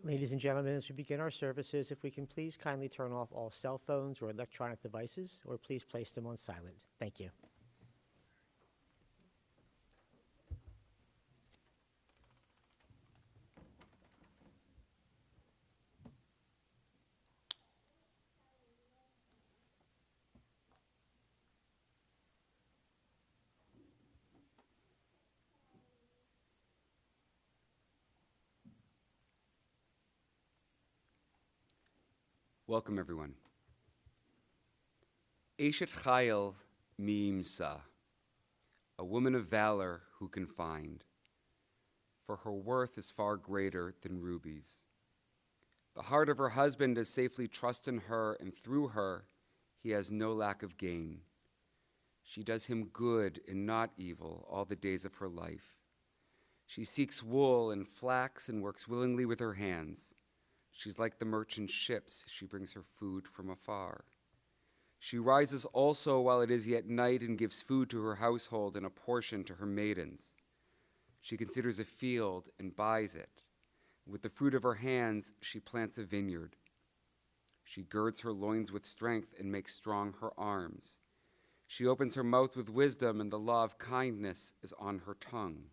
Ladies and gentlemen, as we begin our services, if we can please kindly turn off all cell phones or electronic devices, or please place them on silent. Thank you. Welcome, everyone. Eshet Chayil Miimsa, a woman of valor who can find, for her worth is far greater than rubies. The heart of her husband does safely trust in her, and through her he has no lack of gain. She does him good and not evil all the days of her life. She seeks wool and flax and works willingly with her hands. She's like the merchant ships, she brings her food from afar. She rises also while it is yet night and gives food to her household and a portion to her maidens. She considers a field and buys it. With the fruit of her hands, she plants a vineyard. She girds her loins with strength and makes strong her arms. She opens her mouth with wisdom, and the law of kindness is on her tongue.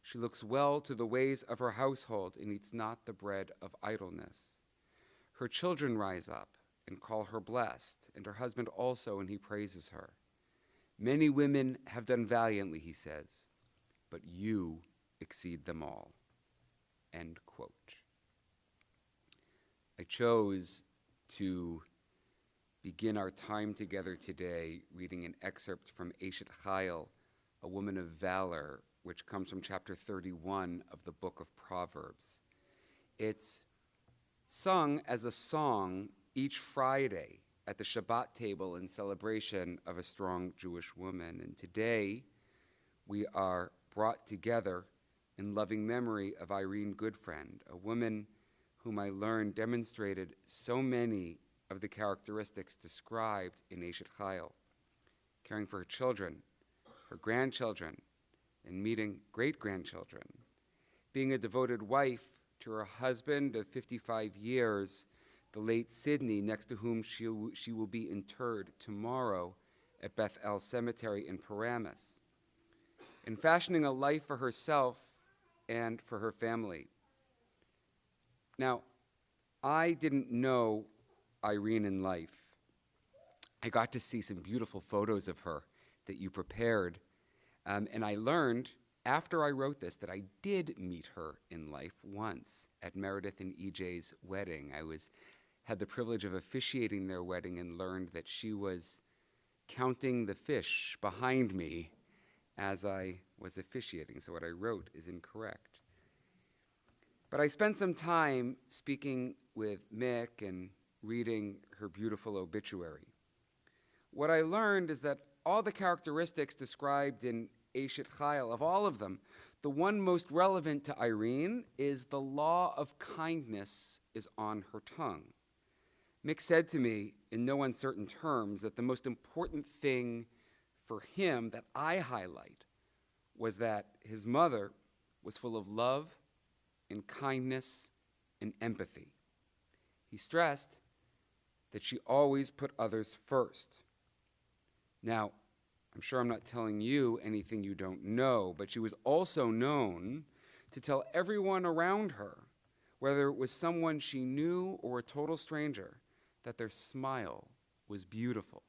She looks well to the ways of her household and eats not the bread of idleness. Her children rise up and call her blessed, and her husband also, and he praises her. Many women have done valiantly, he says, but you exceed them all. End quote. I chose to begin our time together today reading an excerpt from Eshet Chayil, a woman of valor, which comes from chapter 31 of the book of Proverbs. It's sung as a song each Friday at the Shabbat table in celebration of a strong Jewish woman. And today we are brought together in loving memory of Irene Goodfriend, a woman whom I learned demonstrated so many of the characteristics described in Eshet Chayil: caring for her children, her grandchildren, and meeting great-grandchildren, being a devoted wife to her husband of 55 years, the late Sidney, next to whom she will be interred tomorrow at Beth El Cemetery in Paramus, and fashioning a life for herself and for her family. Now, I didn't know Irene in life. I got to see some beautiful photos of her that you prepared. And I learned after I wrote this that I did meet her in life once at Meredith and EJ's wedding. I had the privilege of officiating their wedding and learned that she was counting the fish behind me as I was officiating, so what I wrote is incorrect. But I spent some time speaking with Mick and reading her beautiful obituary. What I learned is that all the characteristics described in Eshet Chayil, of all of them, the one most relevant to Irene is the law of kindness is on her tongue. Mick said to me in no uncertain terms that the most important thing for him that I highlight was that his mother was full of love and kindness and empathy. He stressed that she always put others first. Now, I'm sure I'm not telling you anything you don't know, but she was also known to tell everyone around her, whether it was someone she knew or a total stranger, that their smile was beautiful.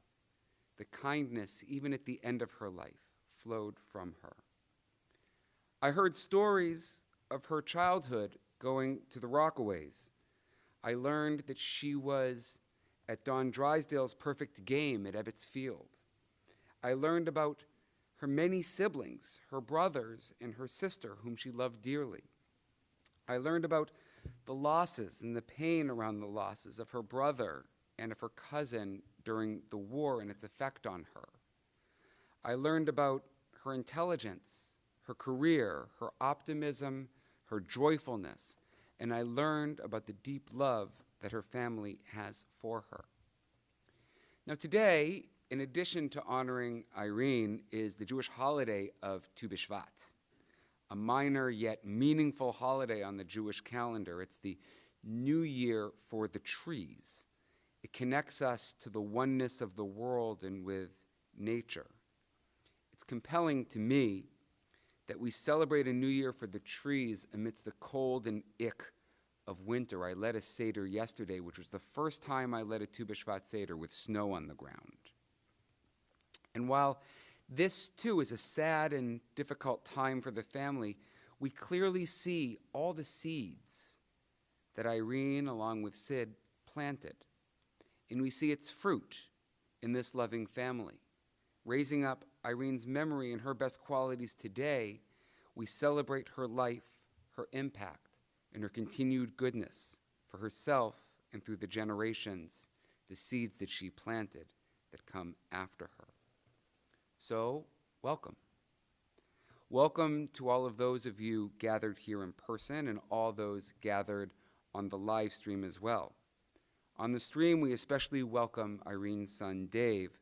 The kindness, even at the end of her life, flowed from her. I heard stories of her childhood going to the Rockaways. I learned that she was at Don Drysdale's Perfect Game at Ebbets Field. I learned about her many siblings, her brothers and her sister, whom she loved dearly. I learned about the losses and the pain around the losses of her brother and of her cousin during the war and its effect on her. I learned about her intelligence, her career, her optimism, her joyfulness, and I learned about the deep love that her family has for her. Now today, in addition to honoring Irene, is the Jewish holiday of Tu B'Shvat. a minor yet meaningful holiday on the Jewish calendar. It's the New Year for the trees. It connects us to the oneness of the world and with nature. It's compelling to me that we celebrate a new year for the trees amidst the cold and ick of winter. I led a Seder yesterday, which was the first time I led a Tu B'Shvat Seder with snow on the ground. And while this, too, is a sad and difficult time for the family, we clearly see all the seeds that Irene, along with Sid, planted. And we see its fruit in this loving family. Raising up Irene's memory and her best qualities today, we celebrate her life, her impact, and her continued goodness for herself and through the generations, the seeds that she planted that come after her. So, welcome. Welcome to all of those of you gathered here in person and all those gathered on the live stream as well. On the stream, we especially welcome Irene's son, Dave,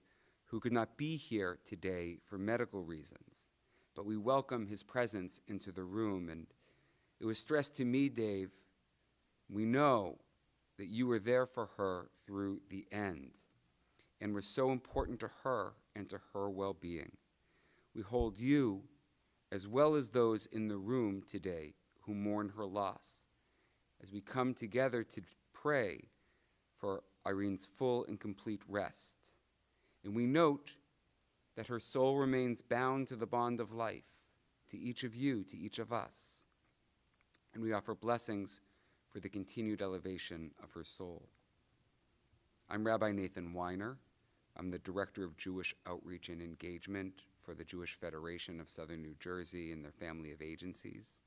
who could not be here today for medical reasons, but we welcome his presence into the room. And it was stressed to me, Dave, we know that you were there for her through the end and were so important to her and to her well-being. We hold you, as well as those in the room today who mourn her loss, as we come together to pray for Irene's full and complete rest. And we note that her soul remains bound to the bond of life, to each of you, to each of us. And we offer blessings for the continued elevation of her soul. I'm Rabbi Nathan Weiner. I'm the Director of Jewish Outreach and Engagement for the Jewish Federation of Southern New Jersey and their family of agencies.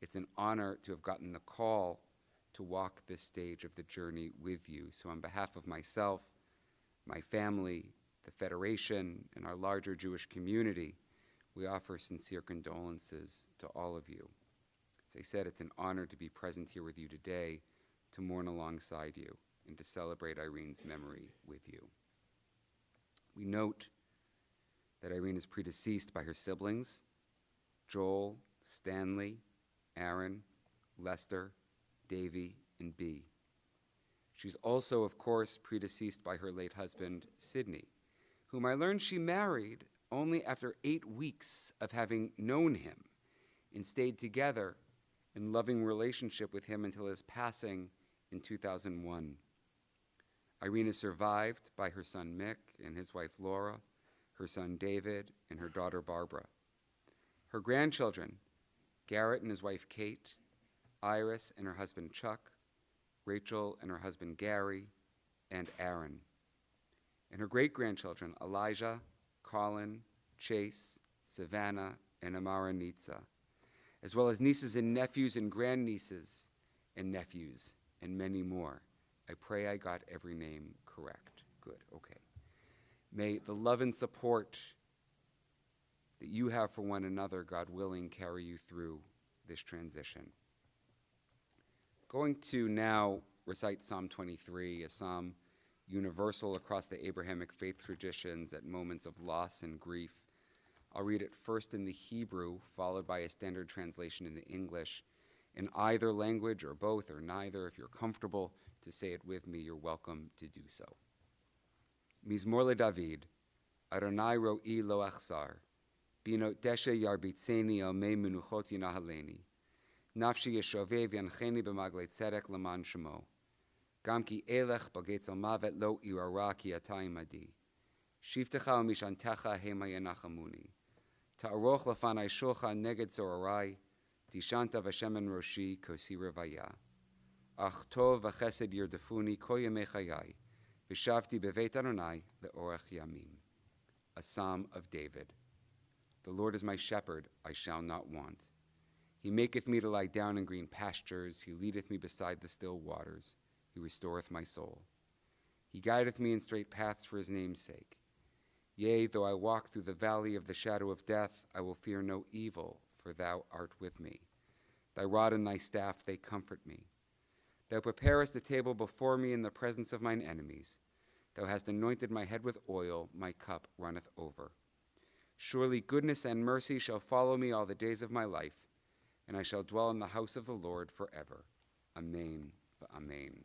It's an honor to have gotten the call to walk this stage of the journey with you. So on behalf of myself, my family, the Federation, and our larger Jewish community, we offer sincere condolences to all of you. As I said, it's an honor to be present here with you today, to mourn alongside you, and to celebrate Irene's memory with you. We note that Irene is predeceased by her siblings, Joel, Stanley, Aaron, Lester, Davy, and Bee. She's also, of course, predeceased by her late husband, Sidney, whom I learned she married only after 8 weeks of having known him and stayed together in loving relationship with him until his passing in 2001. Irene is survived by her son Mick and his wife Laura, her son David, and her daughter Barbara. Her grandchildren, Garrett and his wife Kate, Iris and her husband Chuck, Rachel and her husband Gary, and Aaron. And her great-grandchildren, Elijah, Colin, Chase, Savannah, and Amara Nitza, as well as nieces and nephews and grandnieces and nephews, and many more. I pray I got every name correct. Good, okay. May the love and support that you have for one another, God willing, carry you through this transition. Going to now recite Psalm 23, a psalm universal across the Abrahamic faith traditions at moments of loss and grief. I'll read it first in the Hebrew, followed by a standard translation in the English. In either language, or both, or neither, if you're comfortable to say it with me, you're welcome to do so. Mizmor LeDavid, Adonai ro'i lo achsar, binot deshe yarbitzeni al mei menuchot yinahaleni, nafshi yeshovev yancheni b'maglei tzedek leman shemo, gam ki elech bagetz al mavet lo irara ki ata imadi, shivtecha umishantecha hema yenachamuni, ta'aroch lefanai shulchan neged zorarai, tishanta v'shemen roshi kosira vaya, ach tov v'chesed yirdefuni kol yemei chayai, v'shavti beveit Adonai le'orech yamim. A Psalm of David. The Lord is my shepherd, I shall not want. He maketh me to lie down in green pastures. He leadeth me beside the still waters. He restoreth my soul. He guideth me in straight paths for his name's sake. Yea, though I walk through the valley of the shadow of death, I will fear no evil, for thou art with me. Thy rod and thy staff, they comfort me. Thou preparest a table before me in the presence of mine enemies. Thou hast anointed my head with oil, my cup runneth over. Surely goodness and mercy shall follow me all the days of my life, and I shall dwell in the house of the Lord forever. Amen. Amen.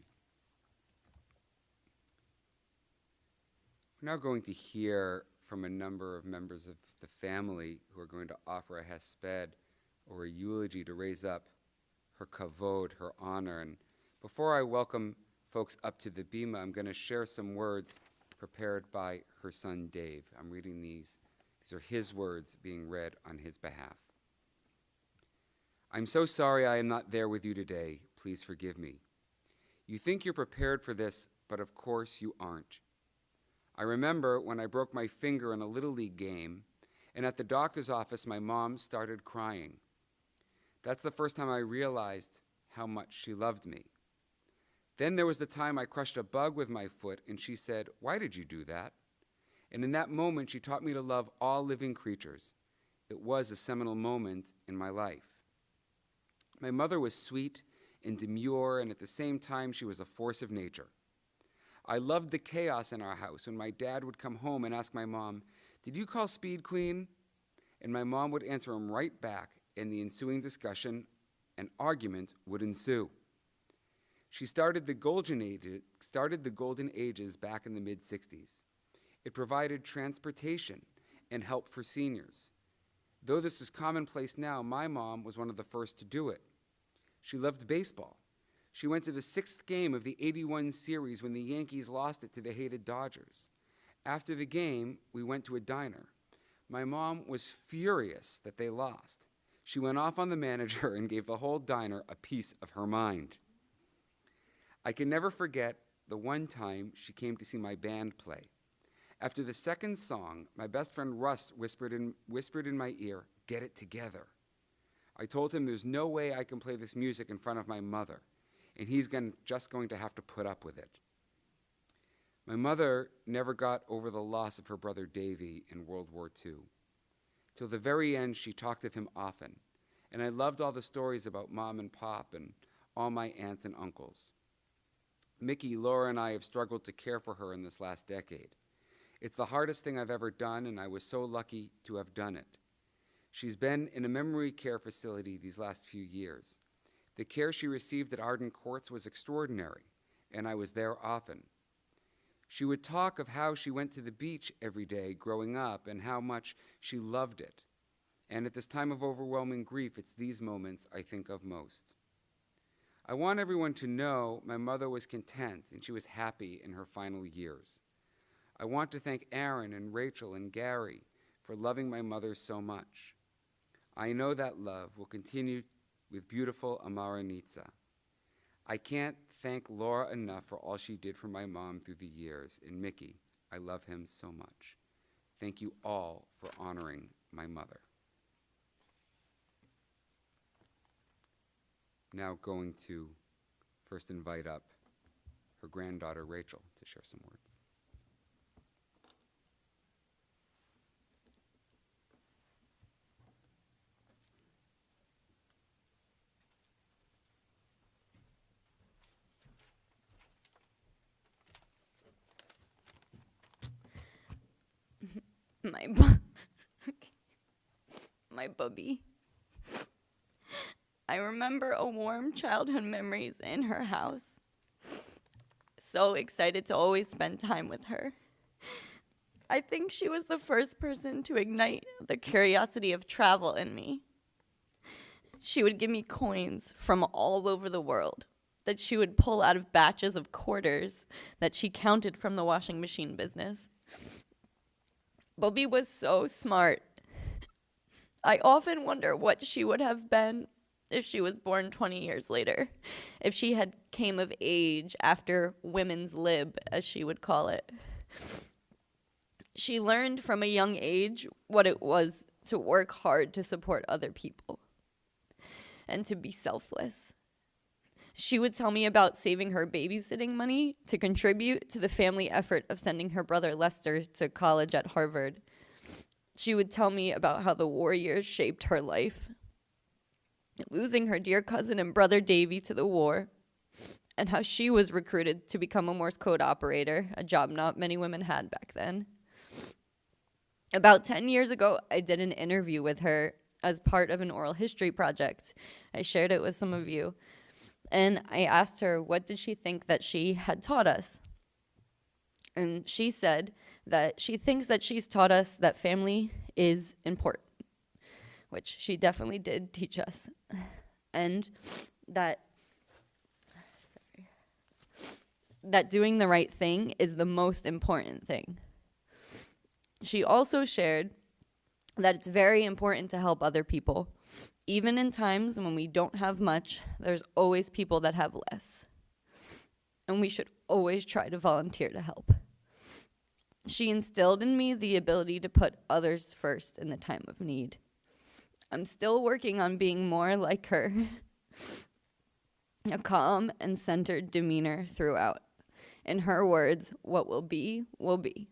We're now going to hear from a number of members of the family who are going to offer a hesped or a eulogy to raise up her kavod, her honor. And before I welcome folks up to the bima, I'm going to share some words prepared by her son Dave. I'm reading these. These are his words being read on his behalf. I'm so sorry I am not there with you today. Please forgive me. You think you're prepared for this, but of course you aren't. I remember when I broke my finger in a Little League game, and at the doctor's office my mom started crying. That's the first time I realized how much she loved me. Then there was the time I crushed a bug with my foot, and she said, "Why did you do that?" And in that moment, she taught me to love all living creatures. It was a seminal moment in my life. My mother was sweet and demure, and at the same time, she was a force of nature. I loved the chaos in our house when my dad would come home and ask my mom, "Did you call Speed Queen?" And my mom would answer him right back, and the ensuing discussion and argument would ensue. She started the golden ages back in the mid-60s. It provided transportation and help for seniors. Though this is commonplace now, my mom was one of the first to do it. She loved baseball. She went to the 6th game of the '81 series when the Yankees lost it to the hated Dodgers. After the game, we went to a diner. My mom was furious that they lost. She went off on the manager and gave the whole diner a piece of her mind. I can never forget the one time she came to see my band play. After the second song, my best friend Russ whispered in my ear, "Get it together." I told him there's no way I can play this music in front of my mother, and he's just going to have to put up with it. My mother never got over the loss of her brother Davy in World War II. Till the very end, she talked of him often, and I loved all the stories about Mom and Pop and all my aunts and uncles. Mickey, Laura, and I have struggled to care for her in this last decade. It's the hardest thing I've ever done, and I was so lucky to have done it. She's been in a memory care facility these last few years. The care she received at Arden Courts was extraordinary, and I was there often. She would talk of how she went to the beach every day growing up and how much she loved it. And at this time of overwhelming grief, it's these moments I think of most. I want everyone to know my mother was content and she was happy in her final years. I want to thank Aaron and Rachel and Gary for loving my mother so much. I know that love will continue with beautiful Amara Nitza. I can't thank Laura enough for all she did for my mom through the years. And Mickey, I love him so much. Thank you all for honoring my mother. Now going to first invite up her granddaughter Rachel to share some words. My bubby. I remember a warm childhood memories in her house. So excited to always spend time with her. I think she was the first person to ignite the curiosity of travel in me. She would give me coins from all over the world that she would pull out of batches of quarters that she counted from the washing machine business. Bubby was so smart. I often wonder what she would have been if she was born 20 years later, if she had came of age after women's lib, as she would call it. She learned from a young age what it was to work hard to support other people and to be selfless. She would tell me about saving her babysitting money to contribute to the family effort of sending her brother Lester to college at Harvard. She would tell me about how the war years shaped her life, losing her dear cousin and brother Davy to the war, and how she was recruited to become a Morse code operator, a job not many women had back then. About 10 years ago, I did an interview with her as part of an oral history project. I shared it with some of you. And I asked her, what did she think that she had taught us? And she said that she thinks that she's taught us that family is important, which she definitely did teach us. And that doing the right thing is the most important thing. She also shared that it's very important to help other people. Even in times when we don't have much, there's always people that have less. And we should always try to volunteer to help. She instilled in me the ability to put others first in the time of need. I'm still working on being more like her. A calm and centered demeanor throughout. In her words, what will be, will be.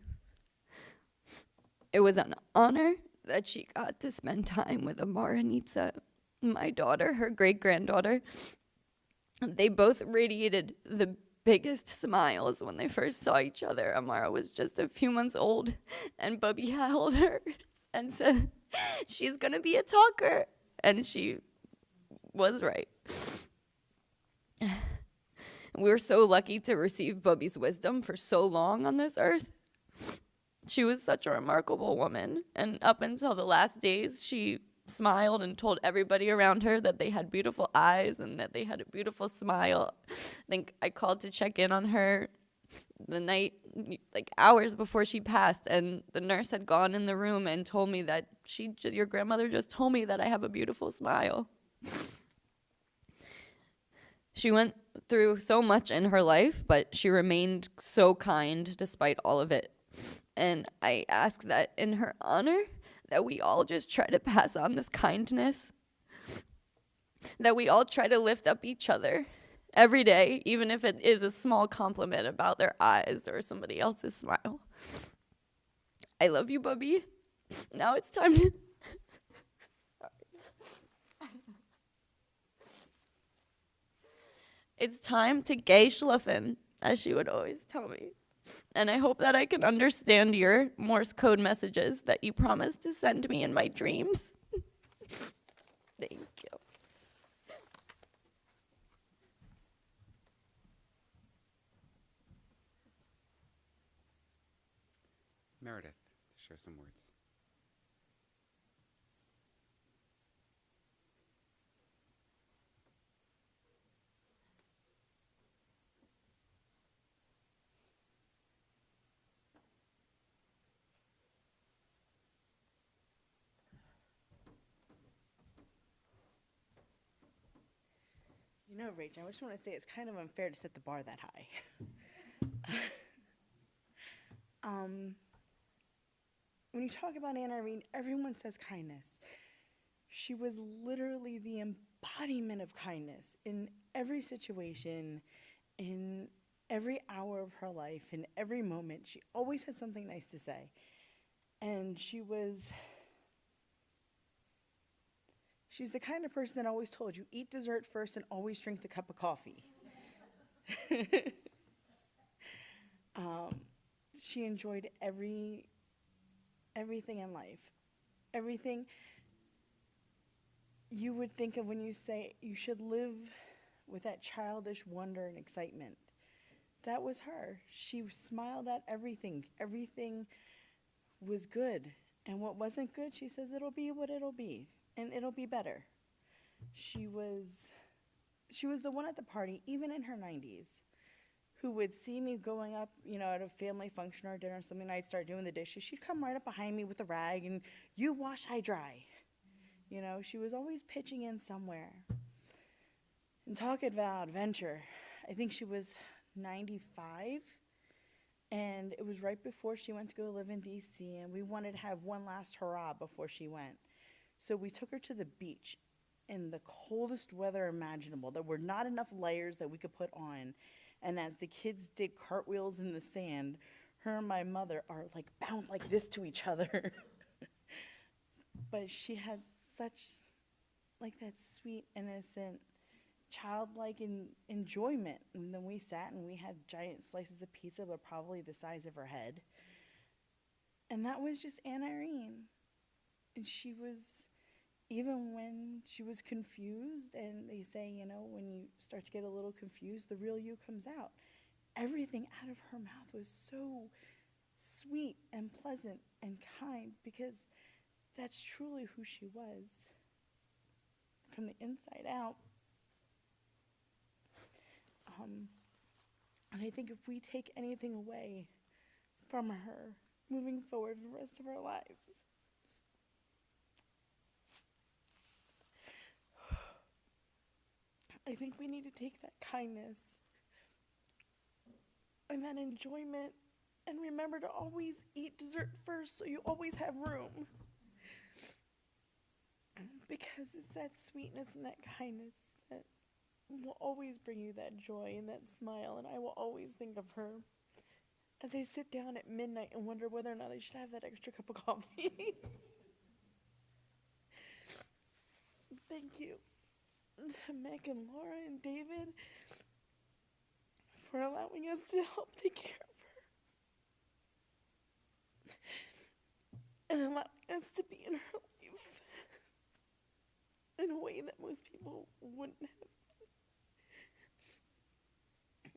It was an honor that she got to spend time with Amara Nitsa, my daughter, her great-granddaughter. They both radiated the biggest smiles when they first saw each other. Amara was just a few months old, and Bubby held her and said, she's going to be a talker. And she was right. We were so lucky to receive Bubby's wisdom for so long on this earth. She was such a remarkable woman, and up until the last days, she smiled and told everybody around her that they had beautiful eyes and that they had a beautiful smile. I think I called to check in on her the night, like hours before she passed, and the nurse had gone in the room and told me that your grandmother just told me that I have a beautiful smile. She went through so much in her life, but she remained so kind despite all of it. And I ask that in her honor, that we all just try to pass on this kindness, that we all try to lift up each other every day, even if it is a small compliment about their eyes or somebody else's smile. I love you, Bubby. Now it's time to... It's time to gay schluffen, as she would always tell me. And I hope that I can understand your Morse code messages that you promised to send me in my dreams. Thank you. Meredith, share some words. You know, Rachel, I just want to say it's kind of unfair to set the bar that high. When you talk about Aunt Irene, everyone says kindness. She was literally the embodiment of kindness in every situation, in every hour of her life, in every moment. She always had something nice to say. And she's the kind of person that always told you, eat dessert first and always drink the cup of coffee. She enjoyed everything in life. Everything you would think of when you say you should live with that childish wonder and excitement. That was her. She smiled at everything. Everything was good. And what wasn't good, she says, it'll be what it'll be. And it'll be better. She was the one at the party, even in her 90s, who would see me going up, at a family function or dinner or something, and I'd start doing the dishes. She'd come right up behind me with a rag and, you wash, I dry. She was always pitching in somewhere. And talk about adventure. I think she was 95, and it was right before she went to go live in D.C., and we wanted to have one last hurrah before she went. So we took her to the beach in the coldest weather imaginable. There were not enough layers that we could put on. And as the kids did cartwheels in the sand, her and my mother are bound like this to each other. But she had such that sweet, innocent, childlike enjoyment. And then we sat and we had giant slices of pizza, but probably the size of her head. And that was just Aunt Irene. And she was, even when she was confused, and they say, you know, when you start to get a little confused, the real you comes out. Everything out of her mouth was so sweet and pleasant and kind, because that's truly who she was from the inside out. And I think if we take anything away from her moving forward for the rest of our lives, I think we need to take that kindness and that enjoyment, and remember to always eat dessert first so you always have room. Because it's that sweetness and that kindness that will always bring you that joy and that smile, and I will always think of her as I sit down at midnight and wonder whether or not I should have that extra cup of coffee. Thank you to Meg and Laura and David for allowing us to help take care of her and allowing us to be in her life in a way that most people wouldn't have.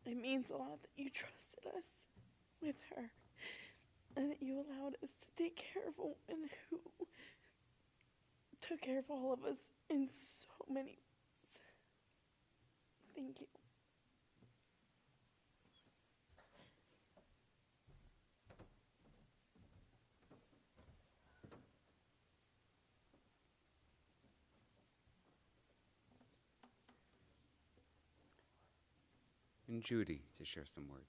It means a lot that you trusted us with her and that you allowed us to take care of a woman who took care of all of us in so many ways. Thank you. And Judy to share some words.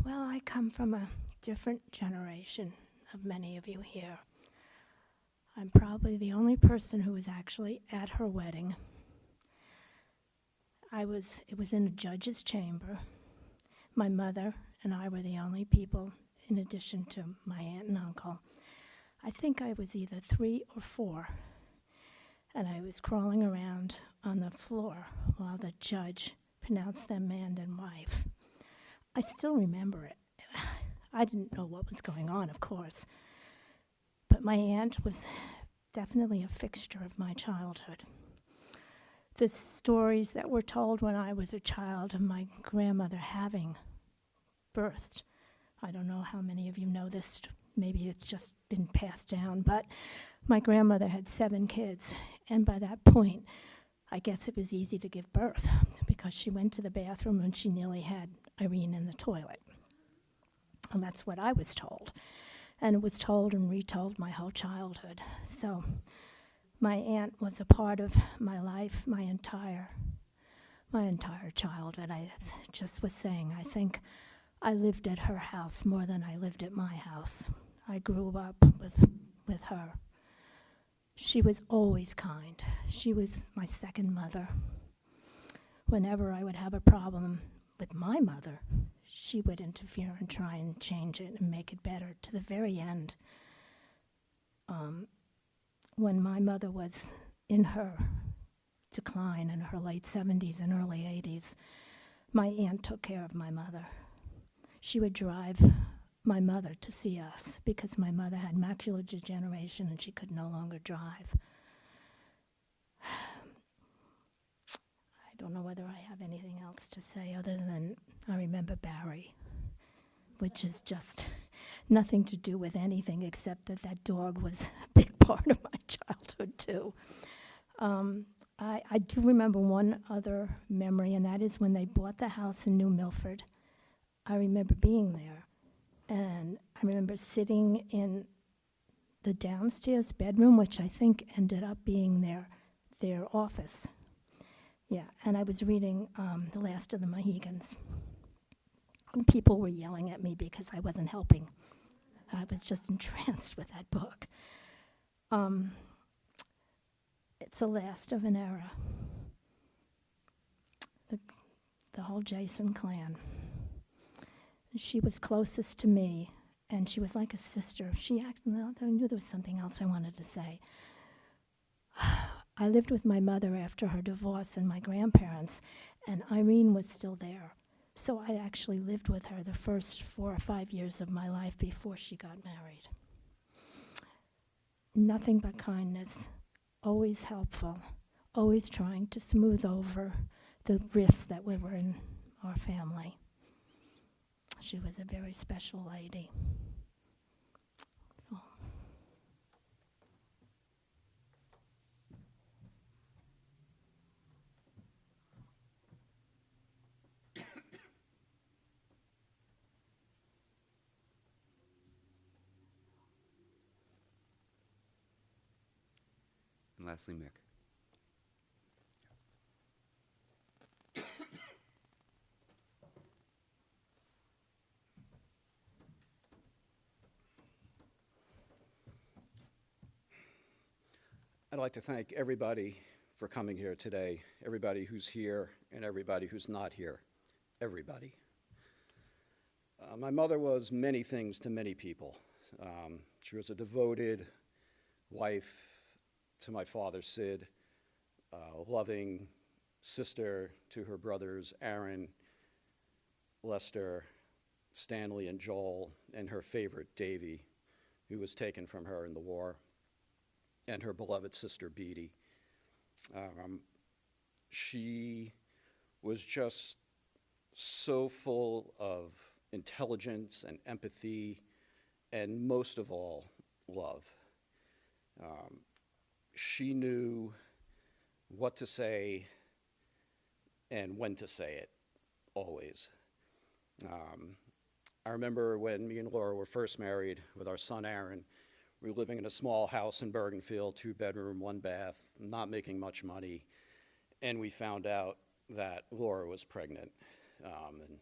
Well, I come from a different generation of many of you here. I'm probably the only person who was actually at her wedding. It was in a judge's chamber. My mother and I were the only people, in addition to my aunt and uncle. I think I was either 3 or 4, and I was crawling around on the floor while the judge pronounced them man and wife. I still remember it. I didn't know what was going on, of course, but my aunt was definitely a fixture of my childhood. The stories that were told when I was a child of my grandmother having birthed, I don't know how many of you know this, maybe it's just been passed down, but my grandmother had 7 kids, and by that point, I guess it was easy to give birth because she went to the bathroom and she nearly had Irene in the toilet. And that's what I was told. And it was told and retold my whole childhood. So my aunt was a part of my life, my entire childhood. I just was saying, I think I lived at her house more than I lived at my house. I grew up with her. She was always kind. She was my second mother. Whenever I would have a problem with my mother, she would interfere and try and change it and make it better to the very end. When my mother was in her decline in her late 70s and early 80s, my aunt took care of my mother. She would drive my mother to see us because my mother had macular degeneration and she could no longer drive. I don't know whether I have anything else to say other than I remember Barry, which is just nothing to do with anything except that that dog was a big part of my childhood too. I do remember one other memory, and that is when they bought the house in New Milford. I remember being there, and I remember sitting in the downstairs bedroom, which I think ended up being their office. Yeah, and I was reading The Last of the Mohegans. And people were yelling at me because I wasn't helping. I was just entranced with that book. It's the last of an era. the whole Jason clan. She was closest to me, and she was like a sister. I knew there was something else I wanted to say. I lived with my mother after her divorce and my grandparents, and Irene was still there. So I actually lived with her the first 4 or 5 years of my life before she got married. Nothing but kindness, always helpful, always trying to smooth over the rifts that were in our family. She was a very special lady. So. And lastly, Mick. I'd like to thank everybody for coming here today, everybody who's here and everybody who's not here, everybody. My mother was many things to many people. She was a devoted wife to my father, Sid, a loving sister to her brothers, Aaron, Lester, Stanley, and Joel, and her favorite, Davy, who was taken from her in the war, and her beloved sister, Beatty. She was just so full of intelligence and empathy, and most of all, love. She knew what to say and when to say it, always. I remember when me and Laura were first married with our son, Aaron. We were living in a small house in Bergenfield, 2-bedroom, 1 bath, not making much money, and we found out that Laura was pregnant. And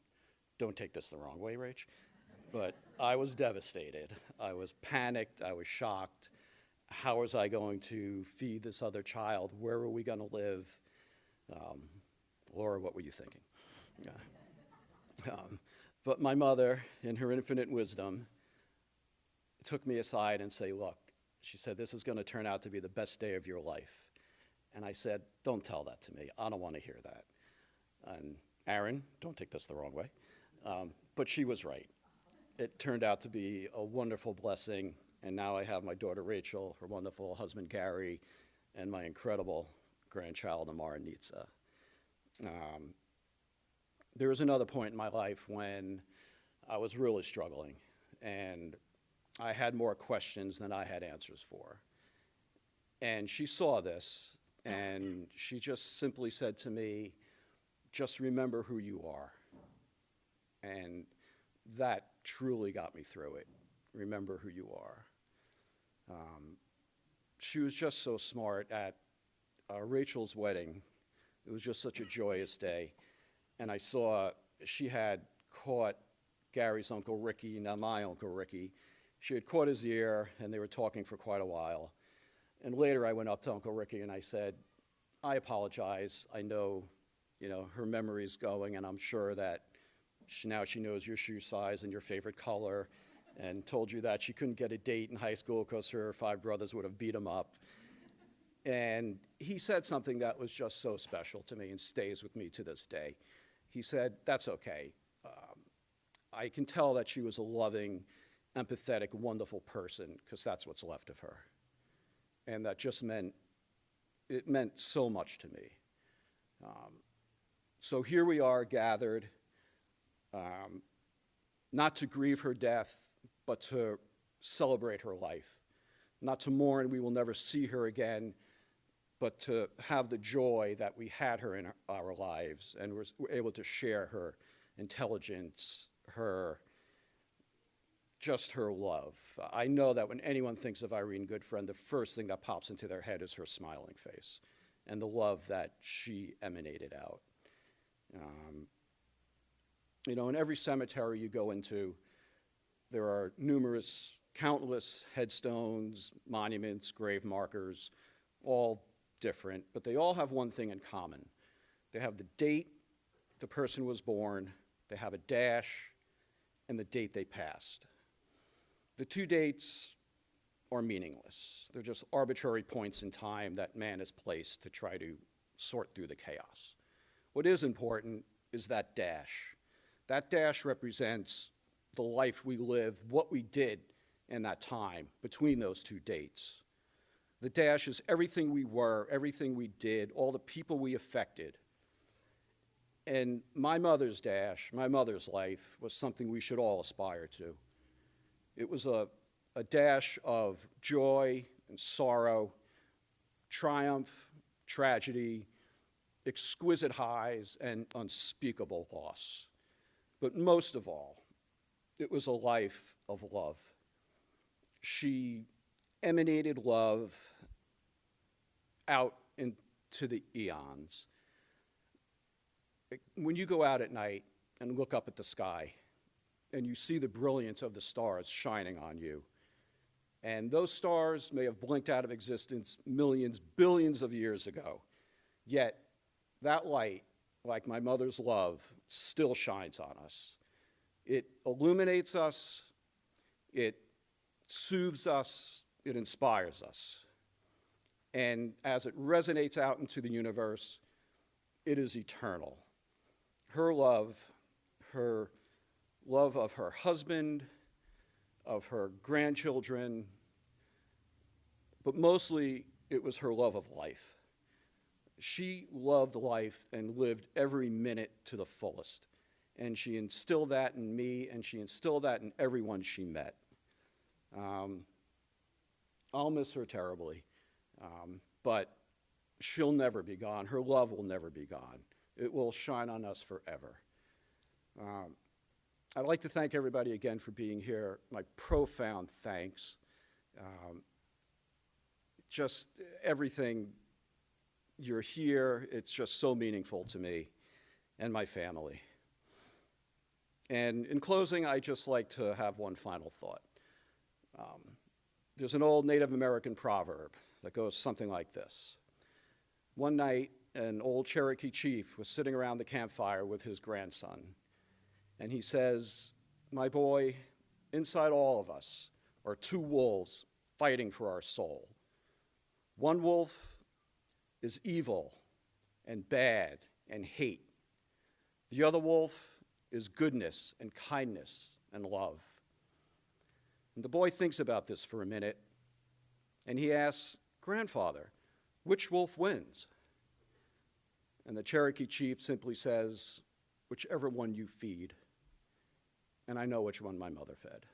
don't take this the wrong way, Rach, but I was devastated. I was panicked. I was shocked. How was I going to feed this other child? Where were we going to live? Laura, what were you thinking? But my mother, in her infinite wisdom, took me aside and said, look, she said, this is going to turn out to be the best day of your life. And I said, don't tell that to me. I don't want to hear that. And Aaron, don't take this the wrong way, but she was right. It turned out to be a wonderful blessing, and now I have my daughter Rachel, her wonderful husband Gary, and my incredible grandchild Amara Nitsa. There was another point in my life when I was really struggling, and I had more questions than I had answers for. And she saw this, and she just simply said to me, just remember who you are. And that truly got me through it. Remember who you are. She was just so smart. At Rachel's wedding, it was just such a joyous day. And I saw she had caught Gary's Uncle Ricky, now my Uncle Ricky. She had caught his ear, and they were talking for quite a while. And later I went up to Uncle Ricky and I said, I apologize. I know, her memory's going, and I'm sure that now she knows your shoe size and your favorite color, and told you that she couldn't get a date in high school because her 5 brothers would have beat him up. And he said something that was just so special to me and stays with me to this day. He said, that's okay. I can tell that she was a loving, empathetic, wonderful person, because that's what's left of her. And that just meant so much to me. So here we are gathered, not to grieve her death, but to celebrate her life. Not to mourn, we will never see her again, but to have the joy that we had her in our lives, and we're able to share her intelligence, her love. I know that when anyone thinks of Irene Goodfriend, the first thing that pops into their head is her smiling face and the love that she emanated out. In every cemetery you go into, there are countless headstones, monuments, grave markers, all different, but they all have one thing in common. They have the date, the person was born, they have a dash, and the date they passed. The two dates are meaningless. They're just arbitrary points in time that man has placed to try to sort through the chaos. What is important is that dash. That dash represents the life we live, what we did in that time between those two dates. The dash is everything we were, everything we did, all the people we affected. And my mother's dash, my mother's life, was something we should all aspire to. It was a dash of joy and sorrow, triumph, tragedy, exquisite highs, and unspeakable loss. But most of all, it was a life of love. She emanated love out into the eons. When you go out at night and look up at the sky and you see the brilliance of the stars shining on you, and those stars may have blinked out of existence millions, billions of years ago, yet that light, like my mother's love, still shines on us. It illuminates us, it soothes us, it inspires us. And as it resonates out into the universe, it is eternal. Her love of her husband, of her grandchildren, but mostly it was her love of life. She loved life and lived every minute to the fullest. And she instilled that in me, and she instilled that in everyone she met. I'll miss her terribly, but she'll never be gone. Her love will never be gone. It will shine on us forever. I'd like to thank everybody again for being here. My profound thanks. Just everything, you're here. It's just so meaningful to me and my family. And in closing, I'd just like to have one final thought. There's an old Native American proverb that goes something like this. One night, an old Cherokee chief was sitting around the campfire with his grandson, and he says, "My boy, inside all of us are two wolves fighting for our soul. One wolf is evil and bad and hate. The other wolf is goodness and kindness and love." And the boy thinks about this for a minute, and he asks, "Grandfather, which wolf wins?" And the Cherokee chief simply says, "Whichever one you feed." And I know which one my mother fed.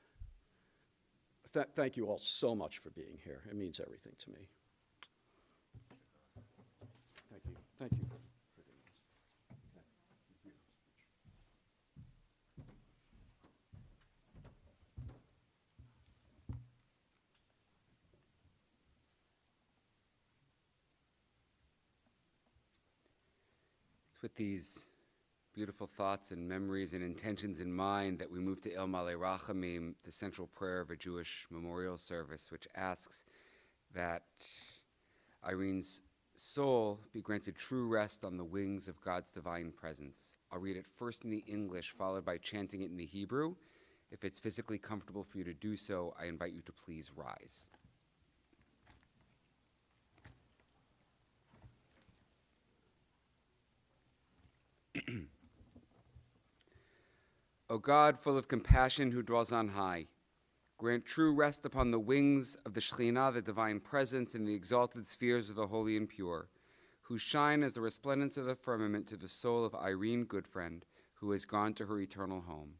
Thank you all so much for being here. It means everything to me. Thank you. Thank you. It's with these beautiful thoughts and memories and intentions in mind that we move to El Malei Rachamim, the central prayer of a Jewish memorial service, which asks that Irene's soul be granted true rest on the wings of God's divine presence. I'll read it first in the English, followed by chanting it in the Hebrew. If it's physically comfortable for you to do so, I invite you to please rise. O God, full of compassion, who dwells on high, grant true rest upon the wings of the Shekhinah, the divine presence, in the exalted spheres of the holy and pure, who shine as the resplendence of the firmament to the soul of Irene Goodfriend, who has gone to her eternal home.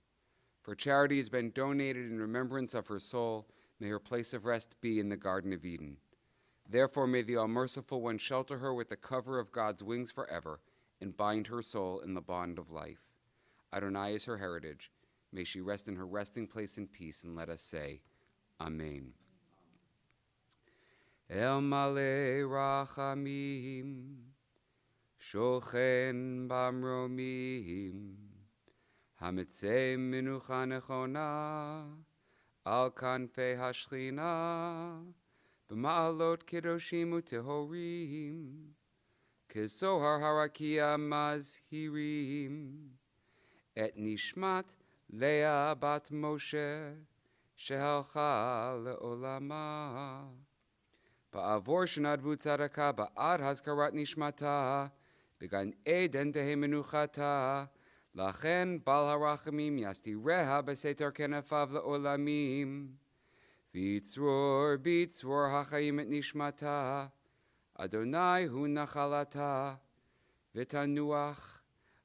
For charity has been donated in remembrance of her soul. May her place of rest be in the Garden of Eden. Therefore, may the All-Merciful One shelter her with the cover of God's wings forever and bind her soul in the bond of life. Adonai is her heritage. May she rest in her resting place in peace, and let us say, Amen. El Malei Rachamim, Shochen Bamromim, Hamitzei Minucha Nechona, Al Kanfei HaShechina, B'ma'alot Kedoshim U'Tehorim, Kezohar harakia mazhirim, et nishmat Leah bat Moshe, shehalcha le'olama. Ba'avor shenadvu tzadaka ba'ad hazkarat nishmata, began eden tehe menuchata, lachen bal harachamim yastireha beseter kenefav le'olamim. V'yitzror hachayim et nishmata, Adonai hu nachalata, v'tanuach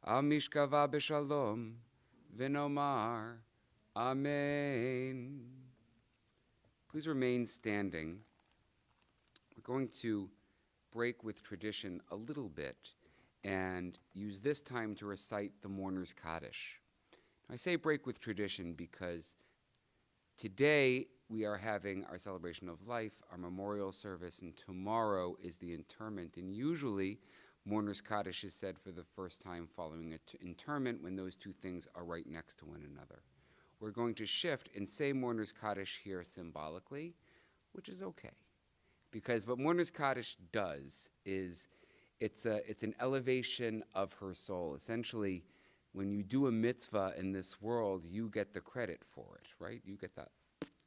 al mishkava b'shalom, v'nomar Amen. Please remain standing. We're going to break with tradition a little bit and use this time to recite the Mourner's Kaddish. I say break with tradition because today we are having our celebration of life, our memorial service, and tomorrow is the interment. And usually, Mourner's Kaddish is said for the first time following an interment when those two things are right next to one another. We're going to shift and say Mourner's Kaddish here symbolically, which is okay. Because what Mourner's Kaddish does is it's an elevation of her soul. Essentially, when you do a mitzvah in this world, you get the credit for it, right? You get that.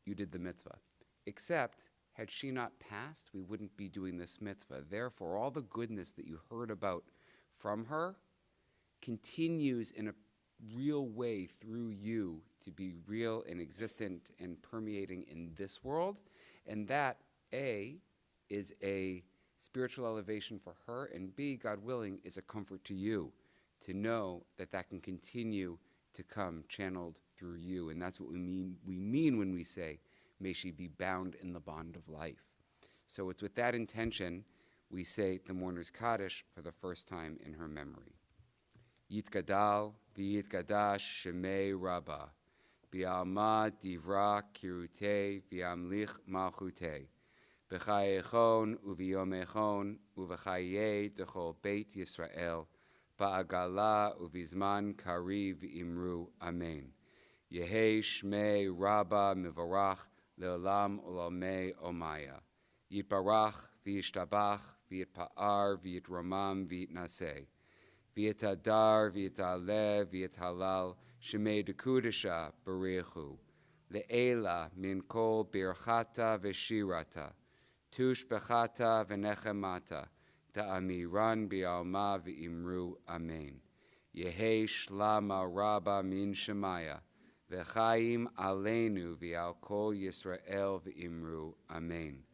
You did the mitzvah. Except, had she not passed, we wouldn't be doing this mitzvah. Therefore, all the goodness that you heard about from her continues in a real way through you to be real and existent and permeating in this world. And that, A, is a spiritual elevation for her, and B, God willing, is a comfort to you to know that that can continue to come channeled through you. And that's what we mean when we say, may she be bound in the bond of life. So it's with that intention we say the Mourner's Kaddish for the first time in her memory. Yitgadal v'yitgadash shemei Rabbah, bi'alma divra kirutei v'yamlich malchutei, b'chayechon u'v'yomechon u'v'chayei dechol beit Yisrael, ba'agala u'vizman kariv imru amen. Yehei shmei Rabbah mivarach le'olam olamei omaya. Yitbarach v'yishtabach v'yitpa'ar v'yitramam v'yitnaseh. V'yitadar v'yitaleh v'yithalal shemei dekudesha b'richu. Le'ela min kol birchata v'shirata. Tush bechata v'nechemata. Ta'amiran bi'alma v'imru amen. Yehei shlama Rabbah min shemaya. V'chaim aleinu v'al kol Yisrael v'imru amen.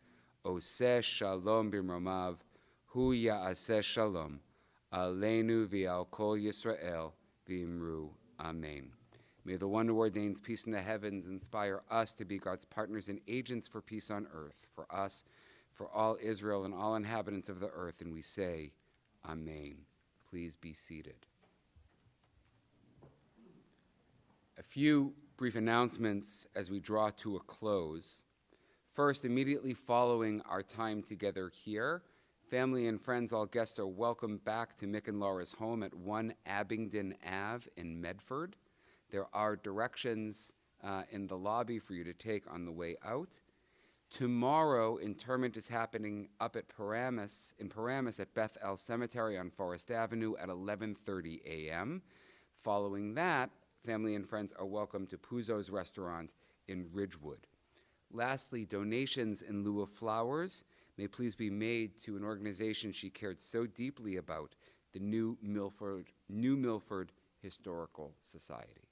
Oseh shalom b'mromav, hu ya'aseh shalom. Aleinu v'al kol Yisrael v'imru amen. May the one who ordains peace in the heavens inspire us to be God's partners and agents for peace on earth, for us, for all Israel and all inhabitants of the earth, and we say, Amen. Please be seated. A few brief announcements as we draw to a close. First, immediately following our time together here, family and friends, all guests are welcome back to Mick and Laura's home at 1 Abingdon Ave in Medford. There are directions in the lobby for you to take on the way out. Tomorrow, interment is happening up at Paramus at Beth El Cemetery on Forest Avenue at 11:30 a.m. Following that, family and friends are welcome to Puzo's Restaurant in Ridgewood. Lastly, donations in lieu of flowers may please be made to an organization she cared so deeply about, the New Milford Historical Society.